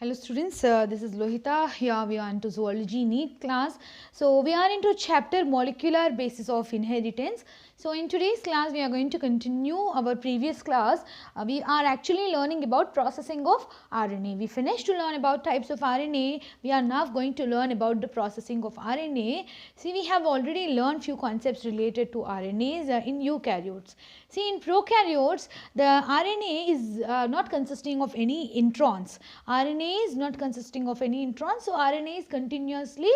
Hello students, this is Lohita. Here we are into zoology NEET class. So we are into chapter molecular basis of inheritance. So in today's class we are going to continue our previous class. We are actually learning about processing of RNA. We finished to learn about types of RNA. We are now going to learn about the processing of RNA. See, we have already learned few concepts related to RNAs in eukaryotes. See, in prokaryotes the RNA is not consisting of any introns. RNA is not consisting of any introns. So, RNA is continuously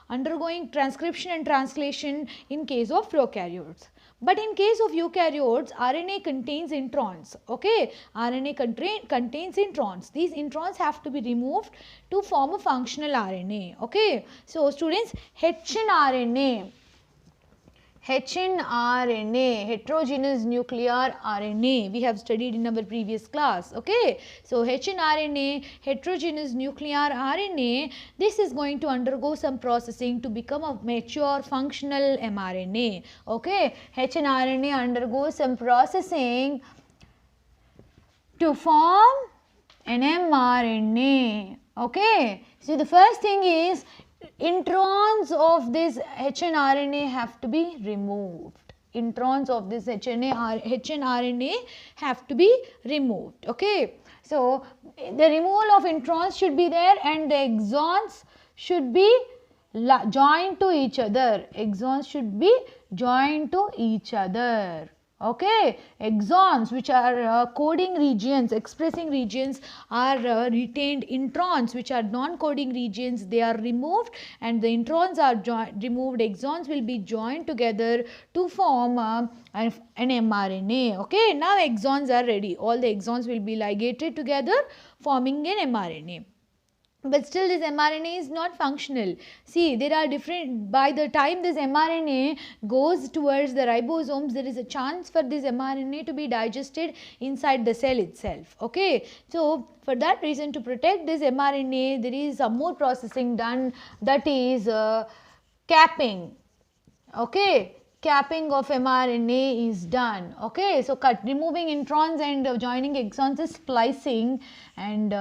undergoing transcription and translation in case of prokaryotes. But in case of eukaryotes, RNA contains introns. Okay, RNA contains introns. These introns have to be removed to form a functional RNA. Okay, so students, hnRNA, heterogeneous nuclear RNA, we have studied in our previous class. Okay, so hnRNA, heterogeneous nuclear RNA, this is going to undergo some processing to become a mature functional mRNA. Okay, hnRNA undergoes some processing to form an mRNA. Okay, so the first thing is introns of this hnRNA have to be removed. Introns of this hnRNA have to be removed. Okay, so the removal of introns should be there and the exons should be joined to each other. Exons should be joined to each other. Okay, exons, which are coding regions, expressing regions, are retained. Introns, which are non-coding regions, they are removed, and the introns are removed. Exons will be joined together to form an mRNA. Okay, now exons are ready. All the exons will be ligated together, forming an mRNA. But still this mRNA is not functional. See, there are different, by the time this mRNA goes towards the ribosomes, there is a chance for this mRNA to be digested inside the cell itself. Okay, so for that reason, to protect this mRNA, there is some more processing done, that is capping. Okay, capping of mRNA is done. Okay, so removing introns and joining exons is splicing, and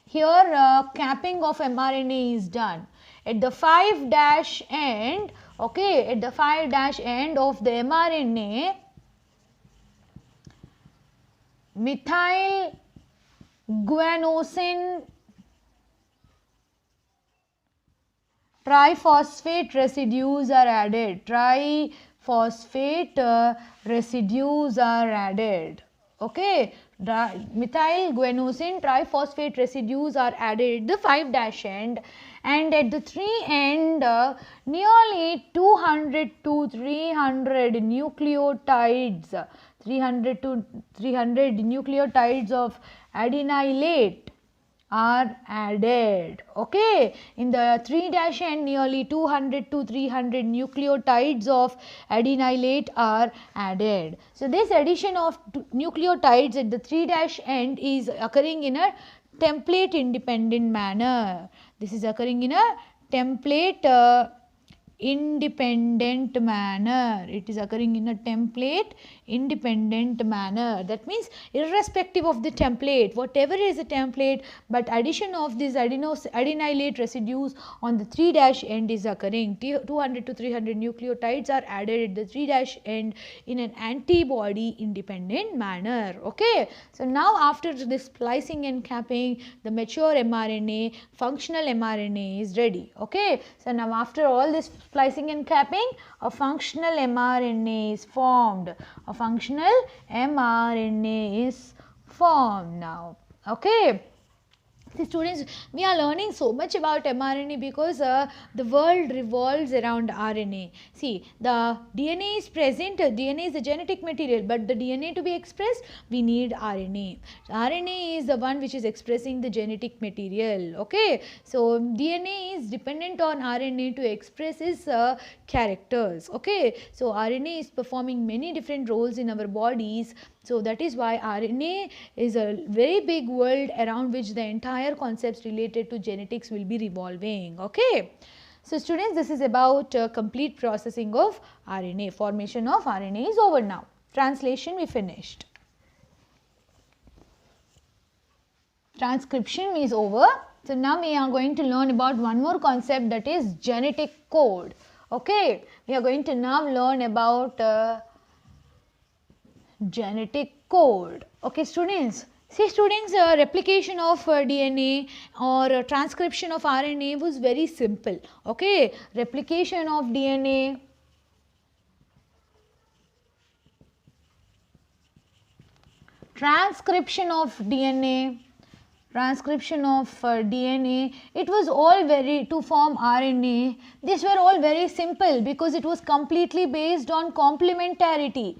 here capping of mRNA is done. At the 5' end, okay, at the 5' end of the mRNA, methyl guanosine triphosphate residues are added. Triphosphate residues are added. Okay, methyl guanosine triphosphate residues are added at the 5' end, and at the 3 end nearly 200 to 300 nucleotides, 300 to 300 nucleotides of adenylate are added. Okay, in the 3' end nearly 200 to 300 nucleotides of adenylate are added. So this addition of nucleotides at the 3' end is occurring in a template independent manner. This is occurring in a template independent manner. It is occurring in a template independent manner. That means irrespective of the template, whatever is the template, but addition of these adenylate residues on the 3' end is occurring. 200 to 300 nucleotides are added at the 3' end in an antibody independent manner. Okay, so now after this splicing and capping, the mature mRNA, functional mRNA is ready. Okay, so now after all this splicing and capping, a functional mRNA is formed. A functional mRNA is formed now. Okay. See students, we are learning so much about mRNA because the world revolves around RNA. See, the DNA is present, DNA is the genetic material, but the DNA to be expressed, we need RNA. RNA is the one which is expressing the genetic material. Okay, so DNA is dependent on RNA to express its characters. Okay, so RNA is performing many different roles in our bodies. So that is why RNA is a very big world around which the entire concepts related to genetics will be revolving. Okay. So students, this is about complete processing of RNA. Formation of RNA is over now. Translation we finished. Transcription is over. So now we are going to learn about one more concept, that is genetic code. Okay, we are going to now learn about genetic code. Okay students, see students, replication of DNA or transcription of RNA was very simple. Okay, replication of DNA, transcription of DNA, it was all very to form RNA. These were all very simple because it was completely based on complementarity.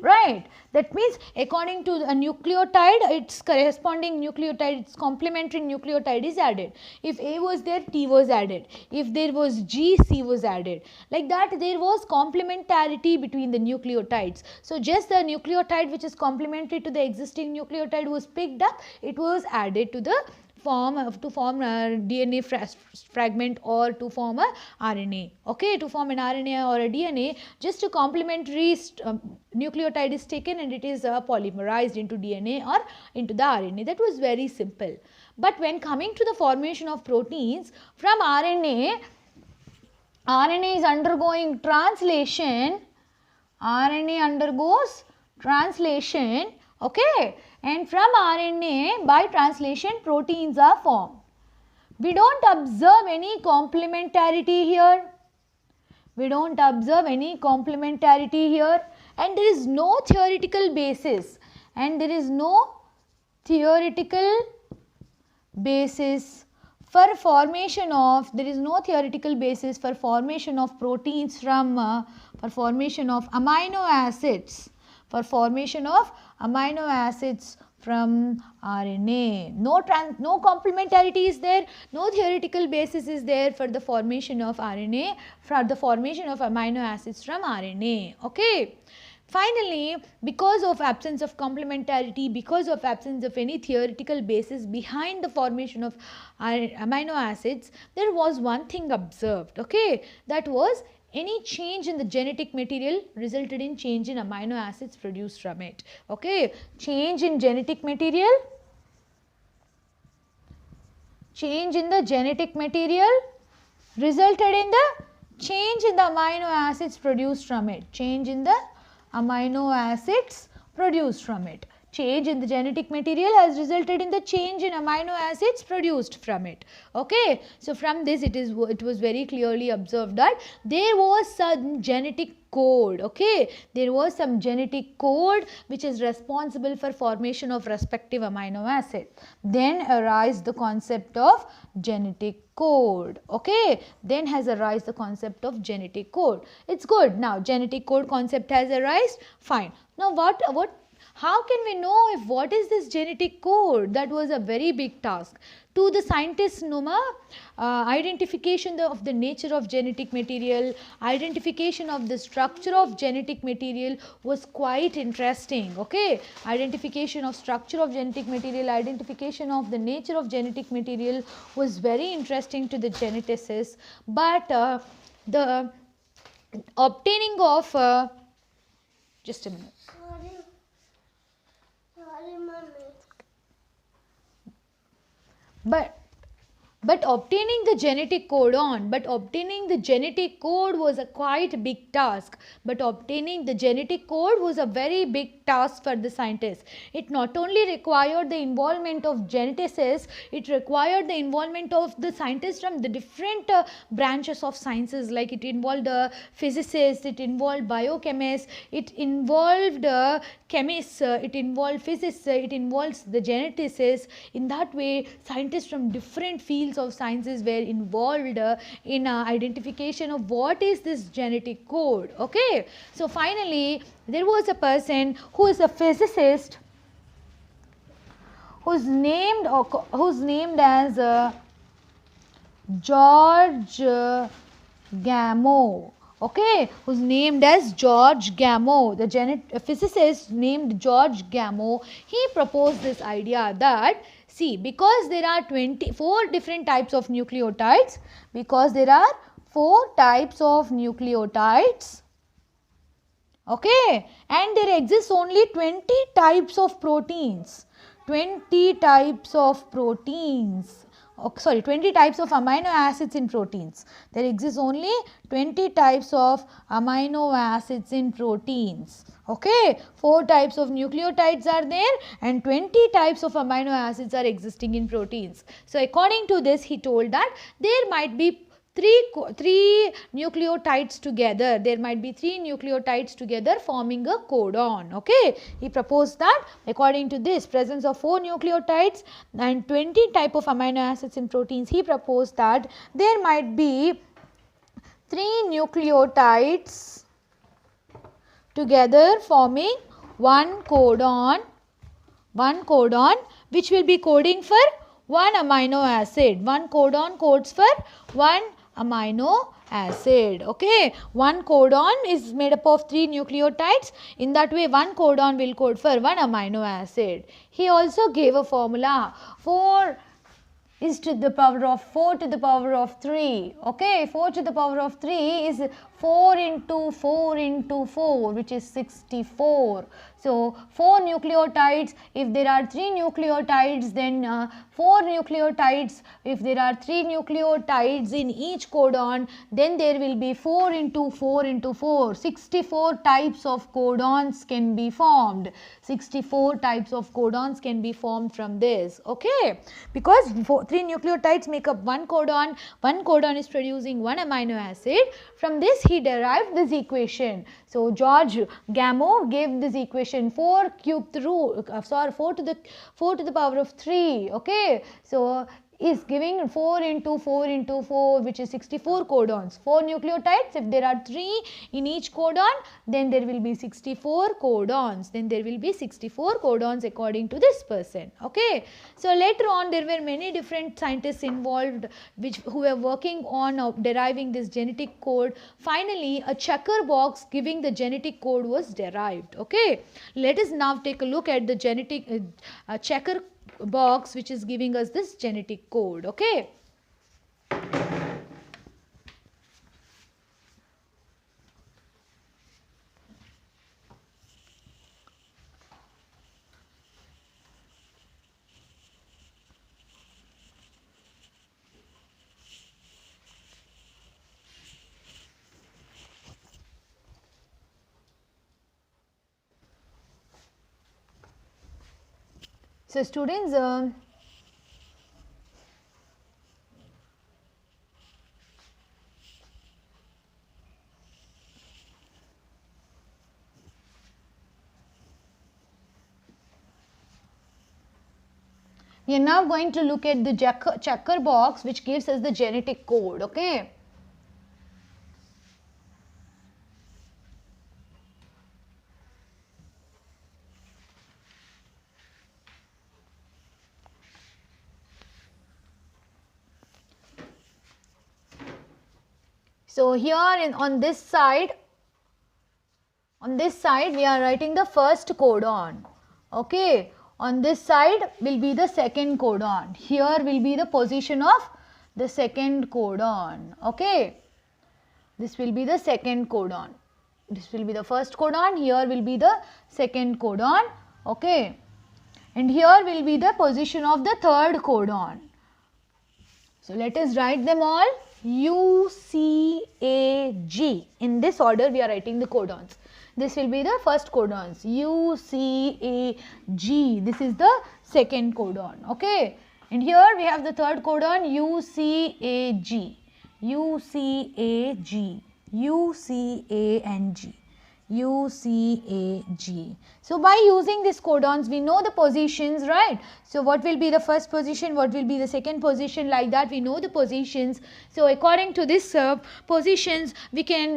Right? That means according to a nucleotide, its corresponding nucleotide, its complementary nucleotide is added. If A was there, T was added. If there was G, C was added. Like that, there was complementarity between the nucleotides. So just the nucleotide which is complementary to the existing nucleotide was picked up, it was added to the to form a DNA fragment or to form a RNA. Okay, to form an RNA or a DNA, just a complementary nucleotide is taken and it is polymerized into DNA or into the RNA. That was very simple. But when coming to the formation of proteins from RNA is undergoing translation. RNA undergoes translation. Okay, and from RNA by translation proteins are formed. We don't observe any complementarity here. And there is no theoretical basis. For formation of proteins from for formation of amino acids from RNA. No complementarity is there, no theoretical basis is there for the formation of RNA, for the formation of amino acids from RNA. Okay. Finally, because of absence of complementarity, because of absence of any theoretical basis behind the formation of amino acids, there was one thing observed. Okay, that was any change in the genetic material resulted in change in amino acids produced from it. Okay, change in the genetic material resulted in the change in the amino acids produced from it. Change in the genetic material has resulted in the change in amino acids produced from it. Okay, so from this it was very clearly observed that there was some genetic code. Okay, there was some genetic code which is responsible for formation of respective amino acid. Then arise the concept of genetic code. Okay, then has arisen the concept of genetic code. It's good. Now genetic code concept has arisen. Fine. Now how can we know if what is this genetic code? That was a very big task. To the scientists, identification of the nature of genetic material, identification of the structure of genetic material was quite interesting. Okay, identification of structure of genetic material, identification of the nature of genetic material was very interesting to the geneticists. But the obtaining of just a minute. But obtaining the genetic code was a quite big task. Was a very big task for the scientists. It not only required the involvement of geneticists, it required the involvement of the scientists from the different branches of sciences. Like it involved physicists, it involved biochemists, it involved chemists, it involved physicists, it involves the geneticists. In that way, scientists from different fields of sciences were involved in identification of what is this genetic code. Okay, so finally there was a person who is a physicist who's named as George Gamow. Okay, who's named as George Gamow. The physicist named George Gamow, he proposed this idea that, see, because there are 24 different types of nucleotides, okay, and there exists only 20 types of proteins. 20 types of proteins. Oh, sorry, 20 types of amino acids in proteins. There exists only 20 types of amino acids in proteins. Okay, 4 types of nucleotides are there and 20 types of amino acids are existing in proteins. So, according to this, he told that there might be three nucleotides together. There might be 3 nucleotides together forming a codon. Okay, he proposed that according to this presence of 4 nucleotides and 20 type of amino acids in proteins, he proposed that there might be 3 nucleotides together forming one codon which will be coding for one amino acid. One codon codes for one amino acid. Okay, one codon is made up of 3 nucleotides. In that way, one codon will code for one amino acid. He also gave a formula. 4 is to the power of 4 to the power of 3. Okay, 4 to the power of 3 is 4 into 4 into 4, which is 64. So, 4 nucleotides, if there are 3 nucleotides, then 4 nucleotides, if there are 3 nucleotides in each codon, then there will be 4 into 4 into 4. 64 types of codons can be formed. 64 types of codons can be formed from this. Okay, because 3 nucleotides make up one codon is producing one amino acid. From this he derived this equation. So, George Gamow gave this equation 4 cubed root, 4 to the power of 3. Okay, so is giving 4 into 4 into 4, which is 64 codons. 4 nucleotides, if there are 3 in each codon, then there will be 64 codons. Then there will be 64 codons according to this person. Okay, so later on there were many different scientists involved who were working on deriving this genetic code. Finally, a checker box giving the genetic code was derived. Okay, let us now take a look at the genetic checker box which is giving us this genetic code. Okay, so students, we are now going to look at the checker box which gives us the genetic code. Okay, so here on this side we are writing the first codon. Okay, on this side will be the second codon. Here will be the position of the second codon. Okay, this will be the second codon. This will be the first codon. Here will be the second codon. Okay, and here will be the position of the third codon. So let us write them all. U, C, A, G. In this order we are writing the codons. This will be the first codons. U, C, A, G. This is the second codon. Okay. And here we have the third codon U, C, A, G. U, C, A, G. U, C, A and G. U, C, A, G. So, by using these codons we know the positions, right. So, what will be the first position, what will be the second position, like that we know the positions. So, according to this positions we can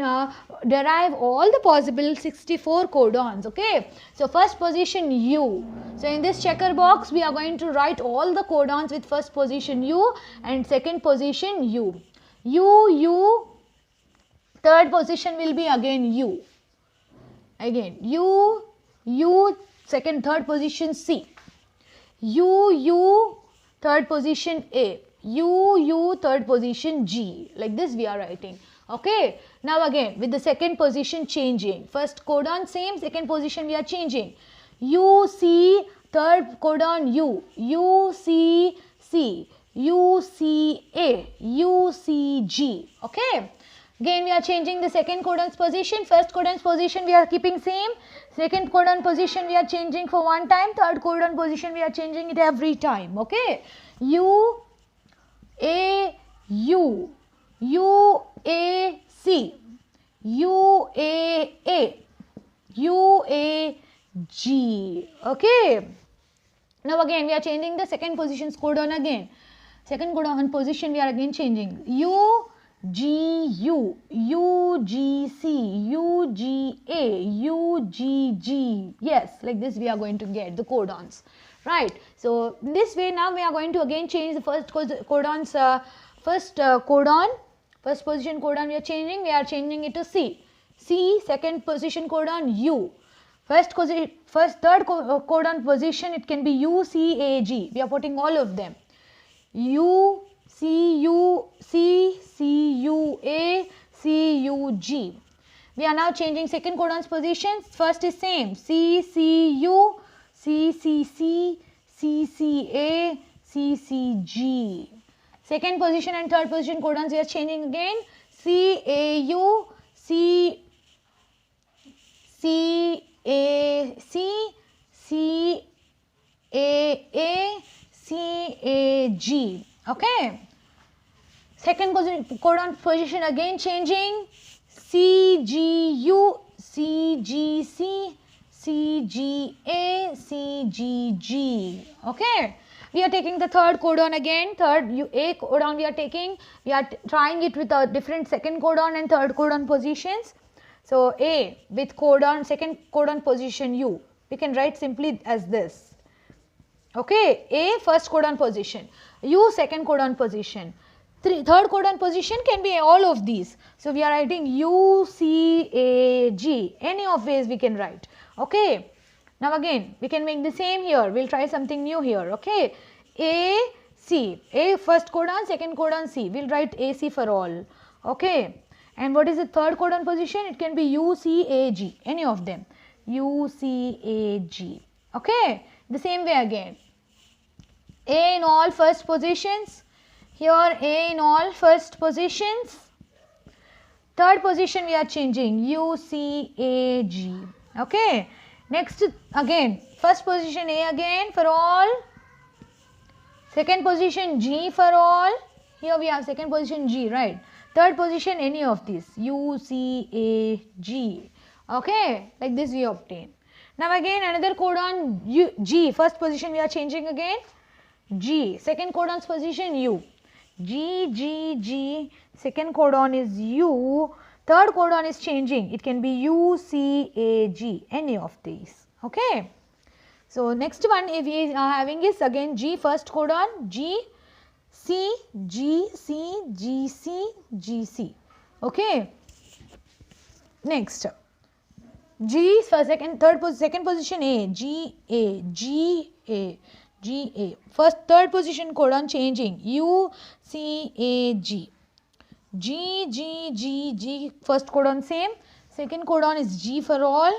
derive all the possible 64 codons. Okay. So, first position U. So, in this checker box we are going to write all the codons with first position U and second position U. U, third position will be again U. Again U, third position C, U, third position A, U, third position G, like this we are writing. Okay. Now again with the second position changing, first codon same, second position we are changing. U, C, third codon U, UCC, UCA, UCG. Okay. Again we are changing the second codon's position. First codon's position we are keeping same. Second codon position we are changing for one time. Third codon position we are changing it every time. Okay. U, A, U, U, A, C, U, A, A, U, A, G. Okay. Now again we are changing the second position's codon again. Second codon position we are again changing. U, G, U, U, G, C, U, G, A, U, G, G. Yes, like this we are going to get the codons. Right. So in this way now we are going to again change the first codon's first position codon we are changing it to C. C, second position codon U. Third codon position it can be U, C, A, G. We are putting all of them. U, C, U, C, C, U, A, C, U, G. We are now changing second codon's positions. First is same. C, C, U, C, C, C, C, C, A, C, C, G. Second position and third position codons we are changing again. C, A, U, C, C, A, C, C, A, C, A, G. Okay. Second codon position again changing. C, G, U, C, G, C, C, G, A, C, G, G. Okay. We are taking the third codon again. Third A codon we are taking. We are trying it with a different second codon and third codon positions. So A with codon, second codon position U. We can write simply as this. Okay. A first codon position. U second codon position. Third codon position can be all of these. So we are writing U, C, A, G. Any of ways we can write. Okay. Now again we can make the same here. We will try something new here. Okay. A, C. A first codon, second codon C. We will write AC for all. Okay. And what is the third codon position? It can be U, C, A, G. Any of them. U, C, A, G. Okay. The same way again. A in all first positions. Here A in all first positions. Third position we are changing U, C, A, G. Okay. Next again first position A again for all. Second position G for all. Here we have second position G, right. Third position any of these U, C, A, G. Okay. Like this we obtain. Now again another codon U, G. First position we are changing again. G. Second codon's position U. G, G, G. Second codon is U. Third codon is changing. It can be U, C, A, G. Any of these. Okay. So next one if we are having is again G first codon G, C, G, C, G, C, G, C. Okay. Next G for second position A, G, A, G, A, G, A. First third position codon changing U, C, A, G. G, G, G, G. First codon same. Second codon is G for all.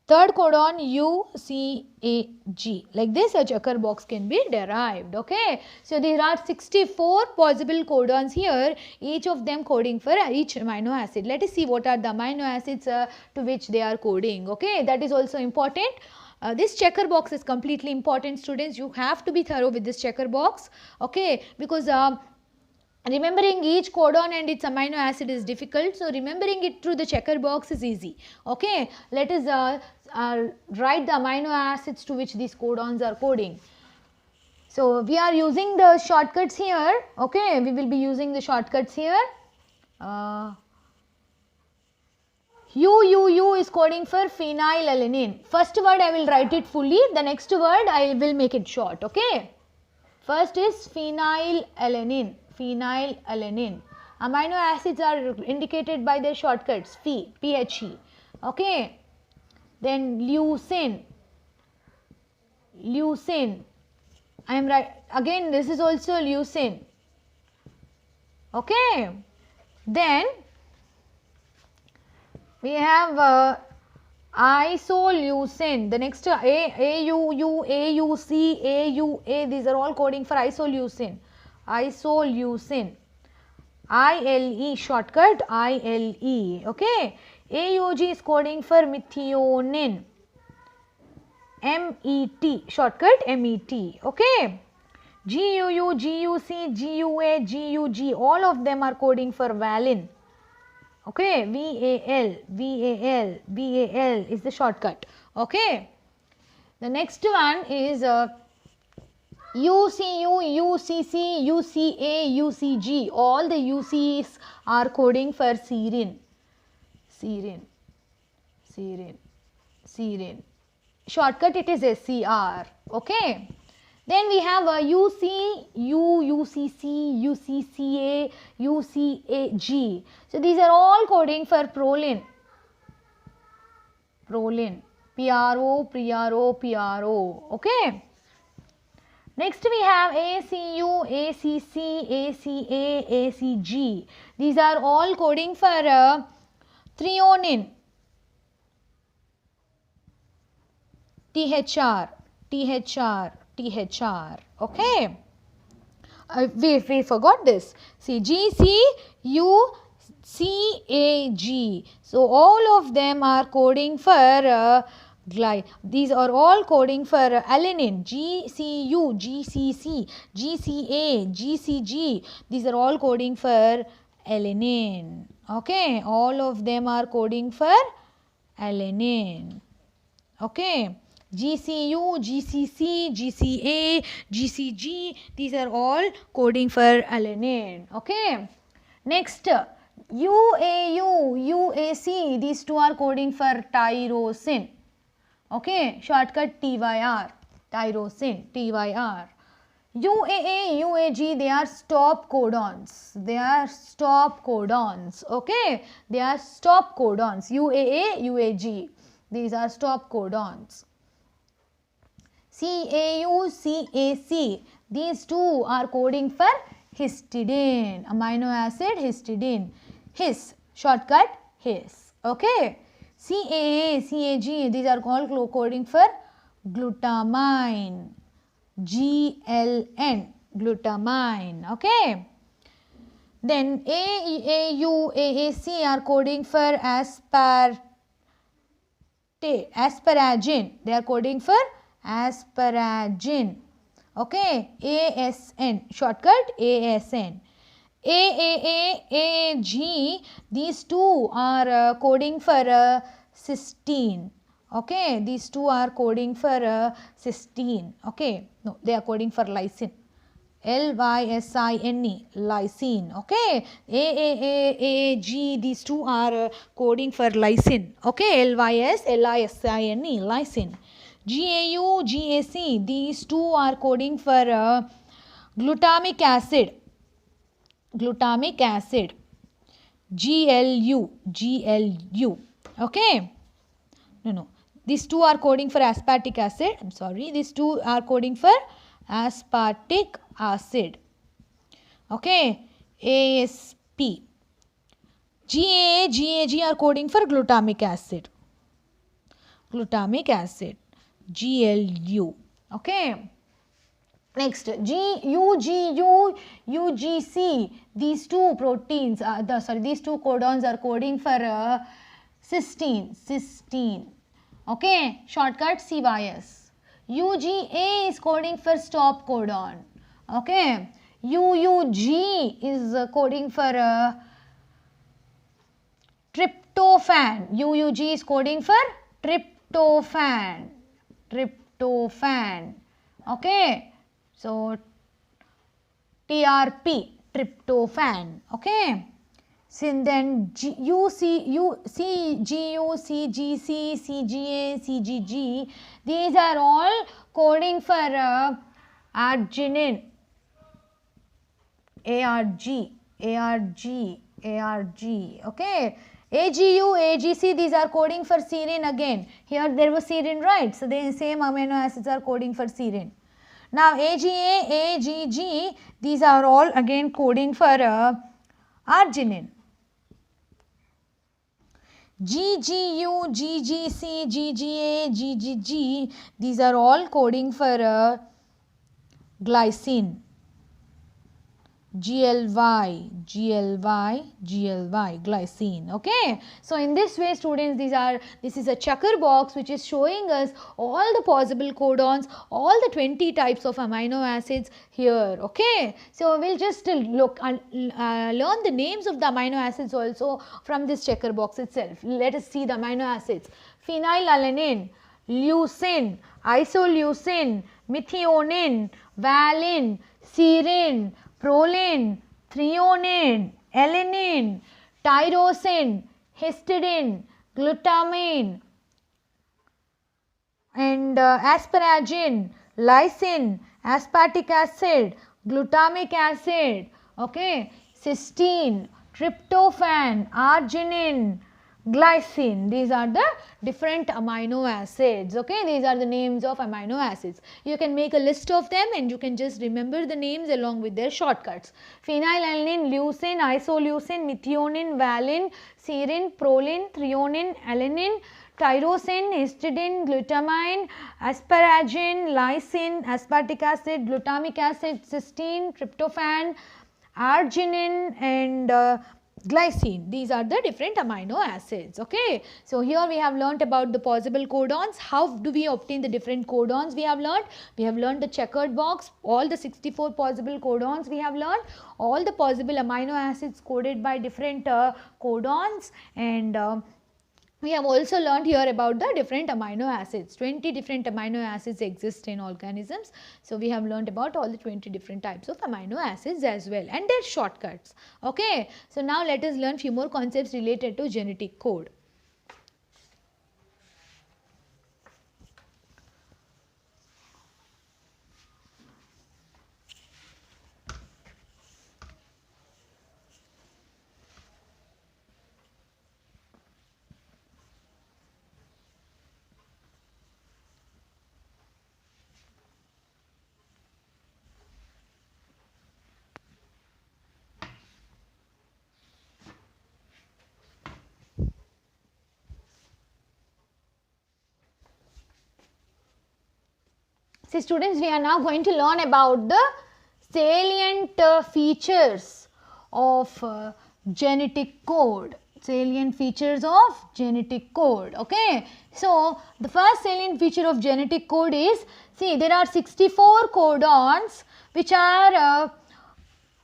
Third codon U, C, A, G. Like this a checker box can be derived. Okay. So there are 64 possible codons here, each of them coding for each amino acid. Let us see what are the amino acids to which they are coding. Okay. That is also important. This checker box is completely important, students. You have to be thorough with this checker box. Okay. Because remembering each codon and its amino acid is difficult. So remembering it through the checker box is easy. Okay. Let us write the amino acids to which these codons are coding. So we are using the shortcuts here. Okay. We will be using the shortcuts here. U is coding for phenylalanine. First word I will write it fully. The next word I will make it short. Okay. First is phenylalanine. Phenylalanine. Amino acids are indicated by their shortcuts Phe, PHE. Okay. Then leucine. Leucine. I am right. Again this is also leucine. Okay. Then we have Isoleucine. The next AUU, AUC, AUA, these are all coding for isoleucine. Isoleucine. ILE, shortcut ILE. Okay. AUG is coding for methionine. MET, shortcut MET. Okay. GUU, GUC, GUA, GUG, all of them are coding for valine. Okay, VAL, VAL, VAL is the shortcut. Okay. The next one is UCU, UCC, UCA, UCG. All the UCs are coding for serine. Serine, serine, serine. Shortcut it is SCR. Okay. Then we have UC, UCC, UCCA, UCAG. So these are all coding for proline. Proline. PRO, PRO, PRO. Okay. Next we have ACU, ACC, ACA, ACG. These are all coding for threonine. THR, THR, THR. Okay. We forgot this. See, GCUCAG. So all of them are coding for these are all coding for alanine. GCU, GCC, GCA, GCG. These are all coding for alanine. Okay. All of them are coding for alanine. Okay. GCU, GCC, GCA, GCG, these are all coding for alanine. Okay. Next, UAU, UAC, these two are coding for tyrosine. Okay. Shortcut TYR, tyrosine, TYR. UAA, UAG, they are stop codons. They are stop codons. Okay. They are stop codons. UAA, UAG, these are stop codons. CAU, CAC, these two are coding for histidine, amino acid histidine, HIS, shortcut HIS. Okay. CAA, CAG, these are all coding for glutamine, GLN, glutamine. Okay. Then AAU, AAC are coding for asparagine, they are coding for asparagine. Okay. ASN, shortcut ASN. AAA, AG, these two are coding for cysteine. Okay. These two are coding for cysteine. Okay. No, they are coding for lysine. LYSINE, lysine. Okay. AAG, these two are coding for lysine. Okay. LYSINE, lysine. GAU, GAC, these two are coding for glutamic acid. Glutamic acid. GLU, GLU. Okay. No. These two are coding for aspartic acid. I'm sorry. These two are coding for aspartic acid. Okay. ASP. GAA, GAG are coding for glutamic acid. Glutamic acid. GLU. Okay. Next, GUGU, UGC. These two proteins, these two codons are coding for cysteine. Cysteine. Okay. Shortcut CYS. UGA is coding for stop codon. Okay. UUG is coding for tryptophan. UUG is coding for tryptophan. Tryptophan. Okay. So, TRP, tryptophan. Okay. So then CGU, CGC, CGA, CGG, these are all coding for arginine. ARG, ARG, ARG. Okay. AGU, AGC, these are coding for serine again. Here there was serine, right? So the same amino acids are coding for serine. Now AGA, AGG, these are all again coding for arginine. GGU, GGC, GGA, GGG, these are all coding for glycine. GLY, GLY, GLY, glycine. Okay. So in this way, students, this is a checker box which is showing us all the possible codons, all the 20 types of amino acids here. Okay. So we'll just look and learn the names of the amino acids also from this checker box itself. Let us see the amino acids. Phenylalanine, leucine, isoleucine, methionine, valine, serine, proline, threonine, alanine, tyrosine, histidine, glutamine, and asparagine, lysine, aspartic acid, glutamic acid, okay, cysteine, tryptophan, arginine, glycine. These are the different amino acids. Okay, these are the names of amino acids. You can make a list of them and you can just remember the names along with their shortcuts. Phenylalanine, leucine, isoleucine, methionine, valine, serine, proline, threonine, alanine, tyrosine, histidine, glutamine, asparagine, lysine, aspartic acid, glutamic acid, cysteine, tryptophan, arginine, and glycine. These are the different amino acids. Okay. So here we have learnt about the possible codons. How do we obtain the different codons we have learnt? We have learnt the checkered box, all the 64 possible codons we have learnt, all the possible amino acids coded by different codons, and we have also learned here about the different amino acids. 20 different amino acids exist in organisms. So we have learned about all the 20 different types of amino acids as well and their shortcuts. Okay. So now let us learn few more concepts related to genetic code. See students, we are now going to learn about the salient features of genetic code. Salient features of genetic code. Okay. So the first salient feature of genetic code is, see, there are 64 codons which are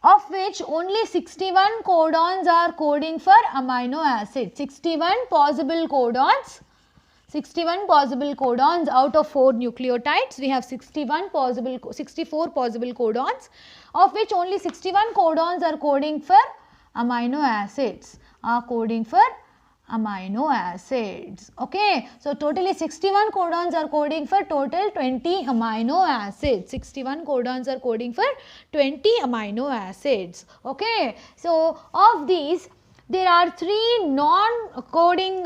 of which only 61 codons are coding for amino acid. 61 possible codons. 61 possible codons out of 4 nucleotides. We have 64 possible codons, of which only 61 codons are coding for amino acids. Okay. So totally 61 codons are coding for total 20 amino acids. 61 codons are coding for 20 amino acids. Okay. So of these, there are 3 non-coding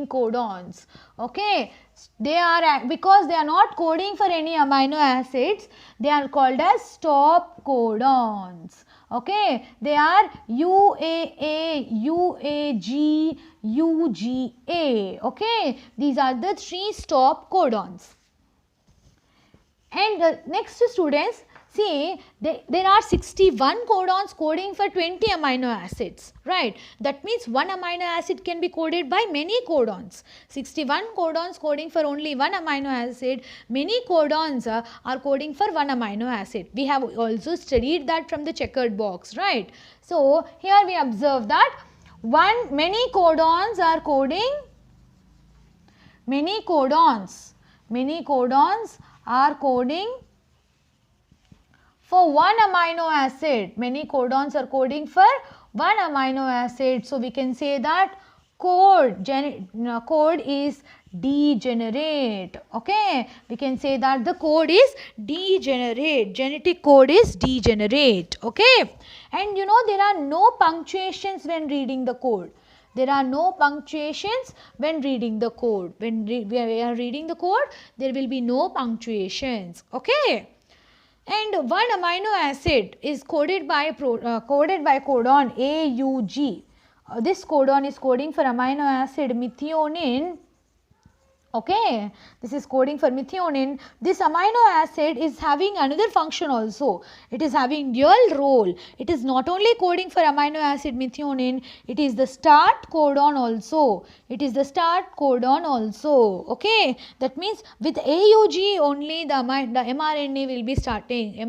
codons, okay. They are, because they are not coding for any amino acids, they are called as stop codons, okay. They are UAA, UAG, UGA, okay. These are the 3 stop codons. And next students, see, there are 61 codons coding for 20 amino acids, right. That means one amino acid can be coded by many codons. 61 codons coding for only one amino acid, many codons are coding for one amino acid. We have also studied that from the checkered box, right. So here we observe that many codons are coding, many codons are coding for one amino acid. Many codons are coding for one amino acid. So we can say that code is degenerate. Okay, we can say that the code is degenerate. Genetic code is degenerate. Okay, and you know there are no punctuations when reading the code. There are no punctuations when reading the code. When we are reading the code, there will be no punctuations. Okay. And one amino acid is coded by codon AUG. this codon is coding for amino acid methionine. Okay, this is coding for methionine. This amino acid is having another function also. It is having dual role. It is not only coding for amino acid methionine, it is the start codon also. It is the start codon also. Okay, that means with AUG only the mRNA will be starting. The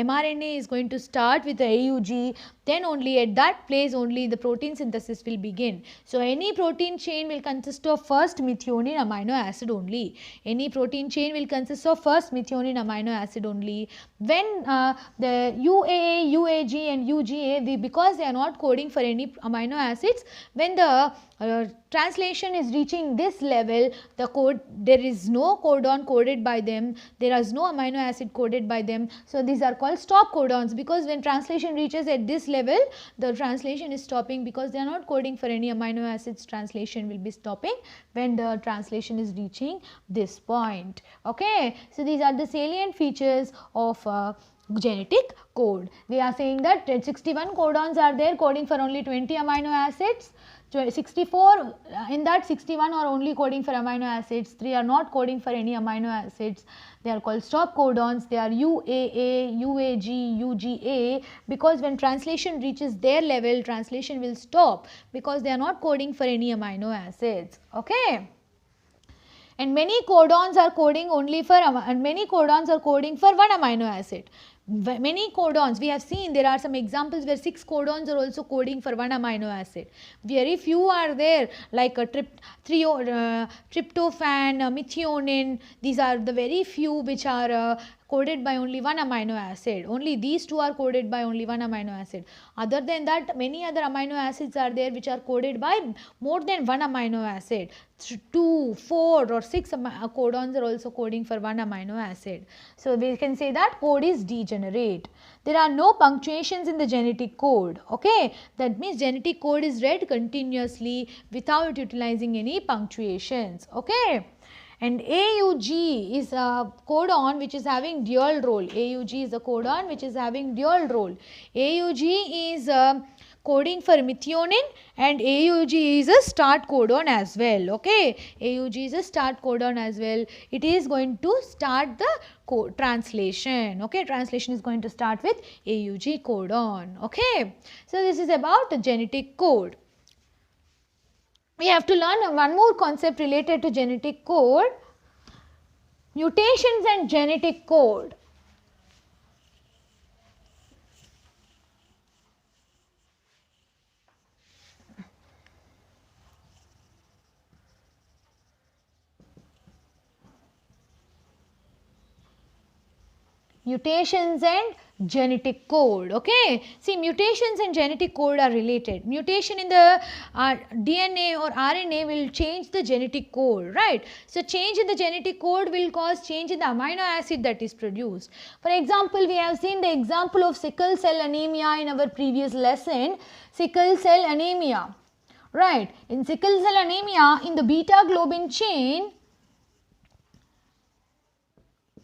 mRNA is going to start with the AUG, then only at that place only the protein synthesis will begin. So, any protein chain will consist of first methionine amino acid only. Any protein chain will consist of first methionine amino acid only. When the UAA, UAG and UGA, because they are not coding for any amino acids, when the translation is reaching this level, the code, there is no codon coded by them, there is no amino acid coded by them. So, these are called stop codons, because when translation reaches at this level, the translation is stopping because they are not coding for any amino acids. Translation will be stopping when the translation is reaching this point. Okay. So, these are the salient features of genetic code. We are saying that 61 codons are there coding for only 20 amino acids. 64, in that 61 are only coding for amino acids, 3 are not coding for any amino acids. They are called stop codons. They are UAA, UAG, UGA, because when translation reaches their level, translation will stop because they are not coding for any amino acids. Okay. And many codons are coding only for many codons are coding for one amino acid. Many codons we have seen, there are some examples where 6 codons are also coding for one amino acid. Very few are there like a tryptophan, methionine. These are the very few which are coded by only one amino acid. Only these two are coded by only one amino acid. Other than that, many other amino acids are there which are coded by more than one amino acid. 2, 4 or 6 codons are also coding for one amino acid. So, we can say that code is degenerate. There are no punctuations in the genetic code. Okay, that means genetic code is read continuously without utilizing any punctuations. Okay. And AUG is a codon which is having dual role. AUG is a codon which is having dual role. AUG is coding for methionine and AUG is a start codon as well. Okay, AUG is a start codon as well. It is going to start the translation. Okay, translation is going to start with AUG codon. Okay, so this is about the genetic code. We have to learn one more concept related to genetic code, mutations and genetic code. Mutations and genetic code. Okay, see, mutations and genetic code are related. Mutation in the DNA or RNA will change the genetic code, right? So, change in the genetic code will cause change in the amino acid that is produced. For example, we have seen the example of sickle cell anemia in our previous lesson. Sickle cell anemia, right? In sickle cell anemia, in the beta globin chain,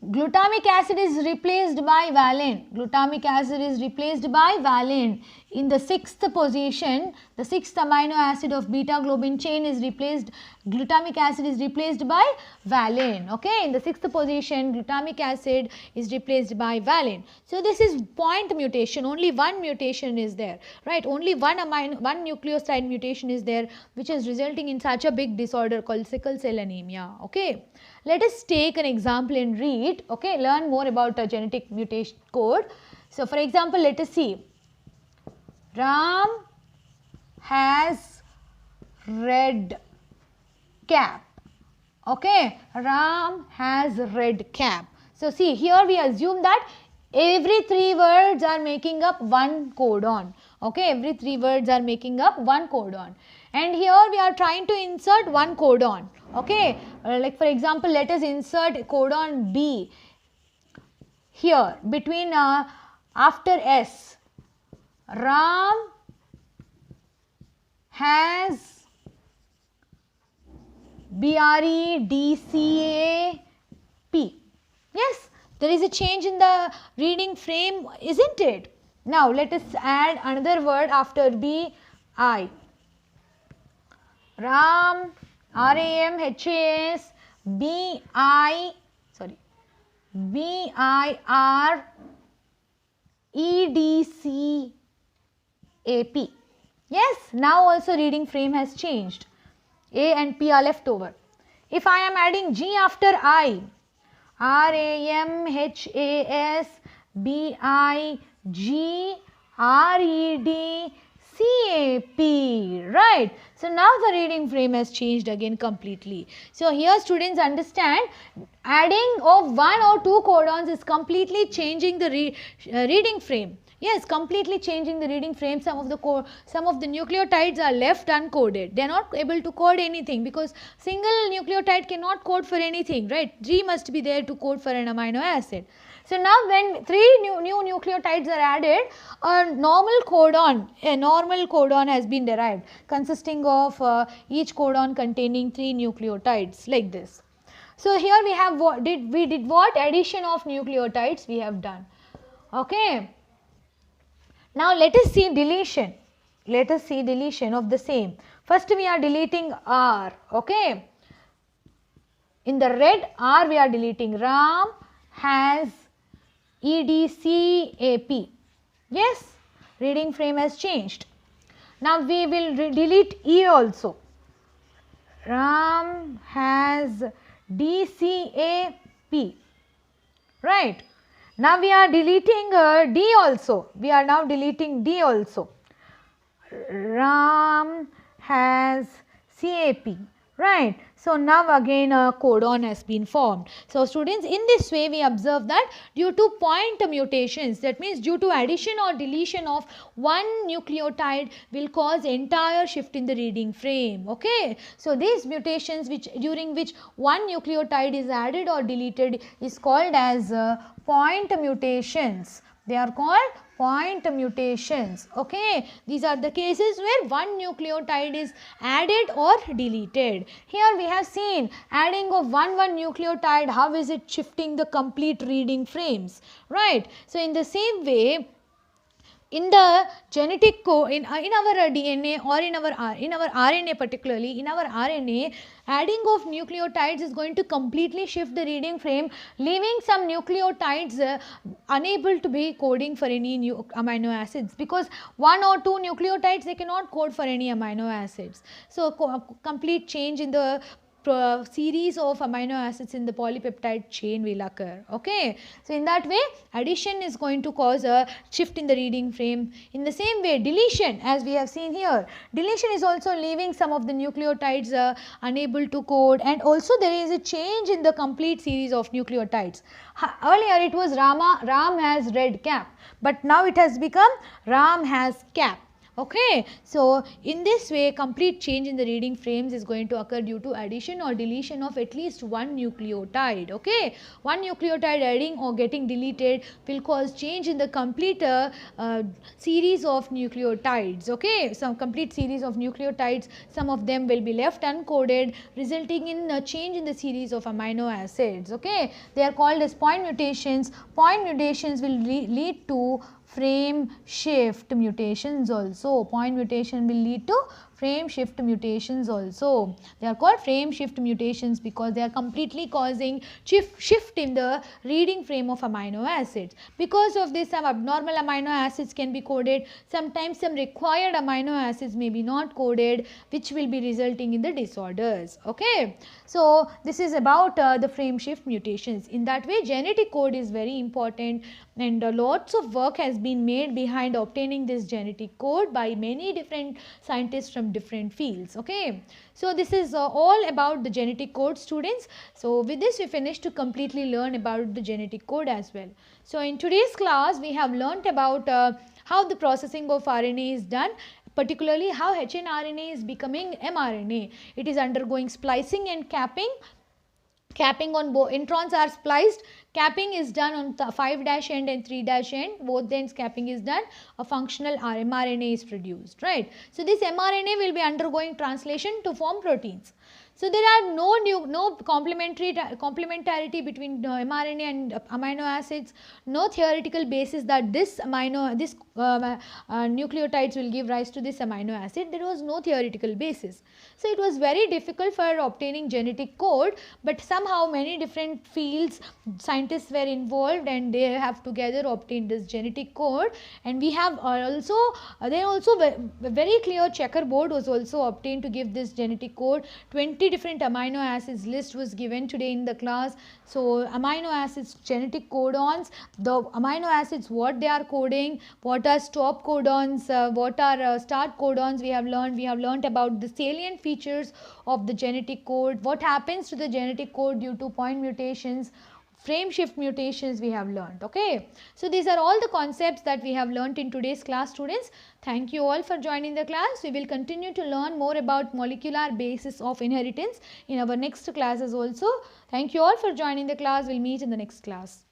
glutamic acid is replaced by valine. Glutamic acid is replaced by valine. In the 6th position, the 6th amino acid of beta globin chain is replaced, glutamic acid is replaced by valine. Okay, in the 6th position, glutamic acid is replaced by valine. So, this is point mutation, only one mutation is there, right? Only one nucleoside mutation is there, which is resulting in such a big disorder called sickle cell anemia. Okay. Let us take an example and read, okay, learn more about a genetic mutation code. So, for example, let us see, Ram has red cap, okay, Ram has red cap. So, see, here we assume that every 3 words are making up one codon, okay, every 3 words are making up one codon, and here we are trying to insert one codon. Okay, like for example, let us insert codon B here between after S. Ram has BREDCAP. Yes, there is a change in the reading frame, isn't it? Now let us add another word after B, I. Ram, RAM, HAS, BI, sorry, BIR, EDCAP. Yes, now also reading frame has changed. A and P are left over. If I am adding G after I, RAM, HAS, BI, G, RED, CAP, right? So now the reading frame has changed again completely. So here students understand, adding of one or two codons is completely changing the reading frame. Yes, completely changing the reading frame. Some of the nucleotides are left uncoded. They are not able to code anything because single nucleotide cannot code for anything, right? G must be there to code for an amino acid. So now when three new nucleotides are added, a normal codon has been derived consisting of each codon containing 3 nucleotides like this. So here we have we did what? Addition of nucleotides we have done. Okay. Now let us see deletion. Let us see deletion of the same. First we are deleting R. Okay. In the red R we are deleting Ram, has, EDCAP. Yes, reading frame has changed. Now we will delete E also. Ram, has, DCAP. Right. Now we are deleting D also. We are now deleting D also. Ram, has, CAP. Right. So now again a codon has been formed. So students, in this way we observe that due to point mutations, that means due to addition or deletion of one nucleotide will cause entire shift in the reading frame. Okay. So these mutations during which one nucleotide is added or deleted is called as point mutations. They are called point mutations. Okay, these are the cases where one nucleotide is added or deleted. Here we have seen adding of one nucleotide, how is it shifting the complete reading frames, right? So in the same way, in the genetic code, in our DNA or in our RNA, particularly in our RNA, adding of nucleotides is going to completely shift the reading frame, leaving some nucleotides unable to be coding for any new amino acids, because one or two nucleotides they cannot code for any amino acids. So complete change in the series of amino acids in the polypeptide chain will occur. Okay. So in that way addition is going to cause a shift in the reading frame. In the same way deletion, as we have seen here, deletion is also leaving some of the nucleotides unable to code, and also there is a change in the complete series of nucleotides. Earlier it was Ram has red cap, but now it has become Ram has cap. Okay. So in this way complete change in the reading frames is going to occur due to addition or deletion of at least one nucleotide. Okay. One nucleotide adding or getting deleted will cause change in the complete series of nucleotides. Okay. Some complete series of nucleotides, some of them will be left uncoded, resulting in a change in the series of amino acids. Okay. They are called as point mutations. Point mutations will lead to frame shift mutations also. Point mutation will lead to frame shift mutations also. They are called frame shift mutations because they are completely causing shift in the reading frame of amino acids. Because of this, some abnormal amino acids can be coded. Sometimes some required amino acids may be not coded, which will be resulting in the disorders. Okay. So this is about the frame shift mutations. In that way genetic code is very important, and lots of work has been made behind obtaining this genetic code by many different scientists from different fields. Okay. So this is all about the genetic code, students. So with this we finished to completely learn about the genetic code as well. So in today's class we have learnt about how the processing of RNA is done, particularly how hnRNA is becoming mRNA. It is undergoing splicing and capping. Capping on both introns are spliced. Capping is done on the 5' end and 3' end. Both ends capping is done. A functional mRNA is produced, right? So this mRNA will be undergoing translation to form proteins. So there are no complementarity between mRNA and amino acids, no theoretical basis that this nucleotides will give rise to this amino acid. There was no theoretical basis. So it was very difficult for obtaining genetic code, but somehow many different fields, scientists were involved and they have together obtained this genetic code. And we have also very clear checkerboard was also obtained to give this genetic code. 20 different amino acids list was given today in the class. So amino acids genetic codons, the amino acids what they are coding, what are stop codons, what are start codons we have learned about the salient features of the genetic code, what happens to the genetic code due to point mutations, frame shift mutations we have learned. Okay, so these are all the concepts that we have learned in today's class, students. Thank you all for joining the class. We will continue to learn more about molecular basis of inheritance in our next classes also. Thank you all for joining the class. We'll meet in the next class.